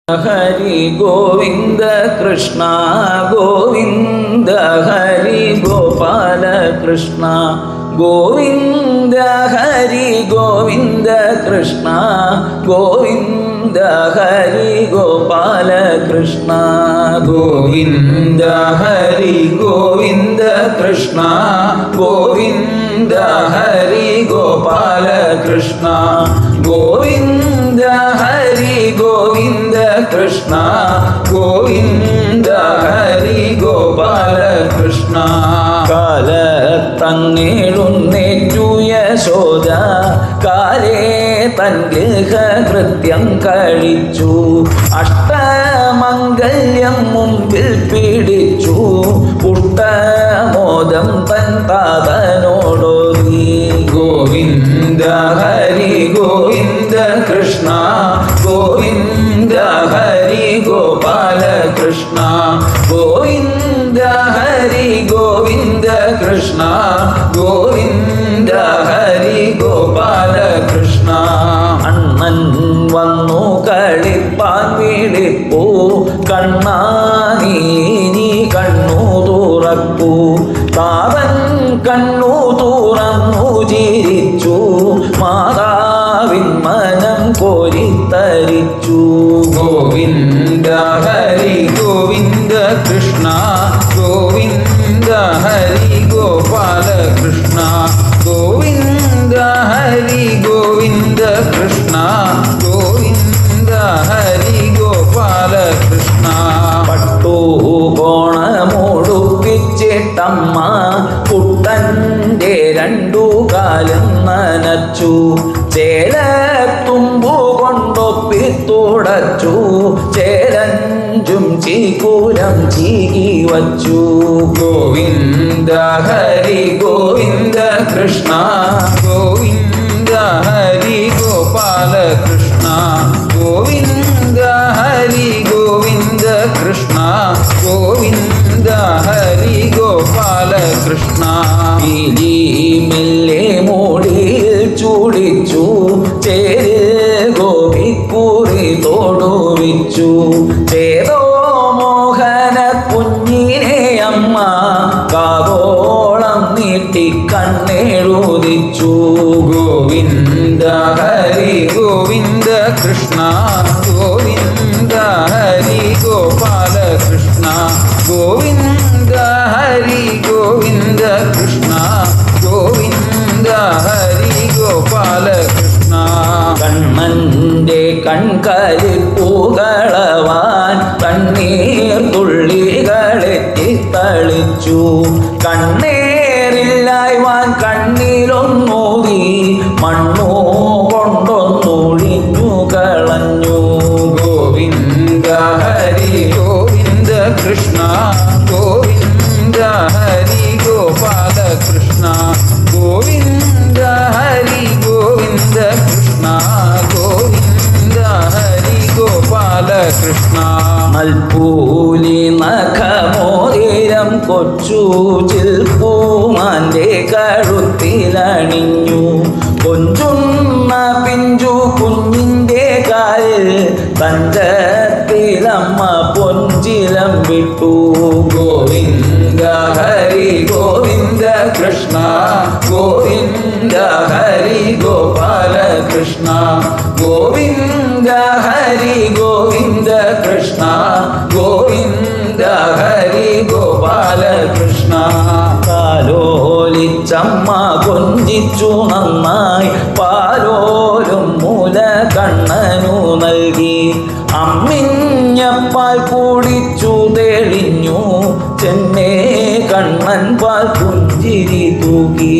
ഹരി ഗോവിന്ദ കൃഷ്ണ ഗോവിന്ദ ഹരി ഗോപാല കൃഷ്ണ ഗോവിന്ദ ഹരി ഗോവിന്ദ കൃഷ്ണ ഗോവിന്ദ ഹരി ഗോപാല കൃഷ്ണ ഗോവിന്ദ ഹരി ഗോവിന്ദ കൃഷ്ണ ഗോവിന്ദ ഹരി ഗോപാല കൃഷ്ണ ഗോവിന്ദ ഹരി ഗോവിന്ദ കൃഷ്ണ ഗോവിന്ദ ഹരി ഗോപാല കൃഷ്ണ കാലത്തങ്ങേഴുന്നേറ്റു യശോദ കാലേ തൻ ഗൃഹകൃത്യം കഴിച്ചു അഷ്ടമംഗല്യം മുമ്പിൽ പിടിച്ചു പുഷ്ടമോദം തൻ താതനോടോതി ഗോവിന്ദ ഹരി ഗോവിന്ദ കൃഷ്ണ ഗോവിന്ദ ഹരി ഗോപാല കൃഷ്ണ ഗോവിന്ദ ഹരി ഗോവിന്ദ കൃഷ്ണ ഗോവിന്ദ ഹരി ഗോപാല കൃഷ്ണ അണ്ണൻ വന്നു കളിപ്പാൻ വിളിപ്പൂ കണ്ണാ നീ കണ്ണു തുറക്കൂ താതൻ കണ്ണു തുറന്നു ചിരിച്ചു മാതാവിൻ മനം കോരിത്തരിച്ചു ഗോവിന്ദ ഹരി ഗോവിന്ദ കൃഷ്ണ ഗോവിന്ദ ഹരി ഗോപാല കൃഷ്ണ ഗോവിന്ദ ഹരി ഗോവിന്ദ കൃഷ്ണ ഗോവിന്ദ ഹരി ഗോപാല കൃഷ്ണ പട്ടു കോണമുടുപ്പിച്ചിട്ടമ്മ കുട്ടൻ്റെ രണ്ടു കാലം നനച്ചു ചേലത്തുമ്പു കൊണ്ടൊപ്പിത്തുടച്ചു ചേലഞ്ചും ചീകൂരം ചീകി വച്ചു ഗോവിന്ദ ഹരി ഗോവിന്ദ കൃഷ്ണ ഗോവിന്ദ ഹരി ഗോപാല കൃഷ്ണ ഗോവിന്ദ ഹരി ഗോവിന്ദ കൃഷ്ണ ഗോവിന്ദ ഹരി ഗോപാല കൃഷ്ണ ഇലി മെല്ലെ മൂടിയിൽ ചൂടിച്ചു ചേര് ഗോപിക്കുറി തോടുവിച്ചു ചേതോ മോഹന കുഞ്ഞിനെ അമ്മ കാതോളം നീട്ടി കണ്ണെഴുതിച്ചു ഗോവിന്ദ ഹരി ഗോവിന്ദ കൃഷ്ണ ഗോവിന്ദ ഹരി ഗോപാല കൃഷ്ണ ഗോവിന്ദ ഹരി ഗോവിന്ദ കൃഷ്ണ ഗോവിന്ദ ഹരി ഗോപാല കൃഷ്ണ കണ്ണന്റെ കൺകരിപ്പുകളവാൻ കണ്ണീർ തുള്ളികളെത്തിത്തളിച്ചു കണ്ണേറില്ലായ്വാൻ കണ്ണിലൊന്നൂതി മണ്ണു കൊണ്ടൊന്നൊഴിഞ്ഞു കളഞ്ഞു ഗോവിന്ദ ഹരി ഗോവിന്ദ കൃഷ്ണ ഗോവിന്ദ ഹരി ഗോപാല കൃഷ്ണ ഗോവിന്ദ ഹരി ഗോവിന്ദ കൃഷ്ണ ഗോവിന്ദ ഹരി ഗോപാല കൃഷ്ണ മൽപ്പൂലി നഖമോതിരം കൊച്ചു ചിൽപ്പൂമാന്റെ കഴുത്തിലണിഞ്ഞു കൊഞ്ചുന്ന പിഞ്ചു കുഞ്ഞിന്റെ കാലിൽ തഞ്ചത്തിലമ്മ പൊഞ്ചിലം വിട്ടു ഗോവിന്ദ ഹരി ഗോവിന്ദ കൃഷ്ണ ഗോവിന്ദ ഹരി ഗോപാല കൃഷ്ണ ഗോവിന്ദ ഹരി ഗോവിന്ദ കൃഷ്ണ ഗോവിന്ദ ഹരി ഗോപാല കൃഷ്ണ കാലോലിച്ചമ്മ കൊഞ്ചിച്ചു നന്നായി പാലോലും മൂല കണ്ണനു നൽകി അമ്മിഞ്ഞപ്പാൽ കുടിച്ചു തെളിഞ്ഞു ചെന്നേ കണ്ണൻ പാൽ പുഞ്ചിരി തൂകി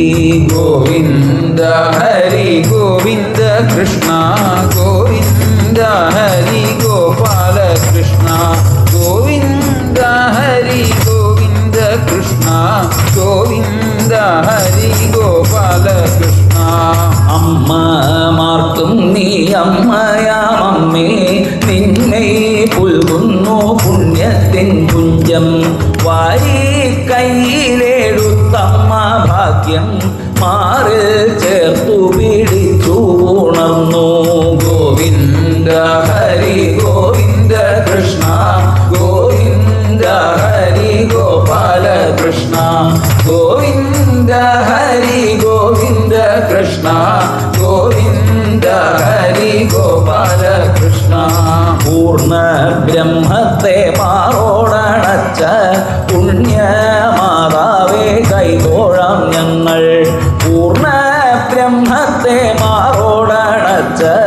ഗോവിന്ദ ഹരി ഗോവിന്ദ കൃഷ്ണ ഗോവിന്ദ ഹരി ഗോപാല കൃഷ്ണ ഗോവിന്ദ ഹരി ഗോവിന്ദ കൃഷ്ണ ഗോവിന്ദ ഹരി ഗോപാല കൃഷ്ണ അമ്മമാർക്കും നീ അമ്മയാമമ്മേ നിന്നെ പുൽകുന്നു പുണ്യത്തിൻ പുഞ്ചം വാരി കയ്യിലെടുത്തമ്മ ഭാഗ്യം മാറിൽ ചേർത്തു പിടിച്ചു ഉണർന്നു ഗോവിന്ദ ഹരി ഗോവിന്ദ കാഴ്ച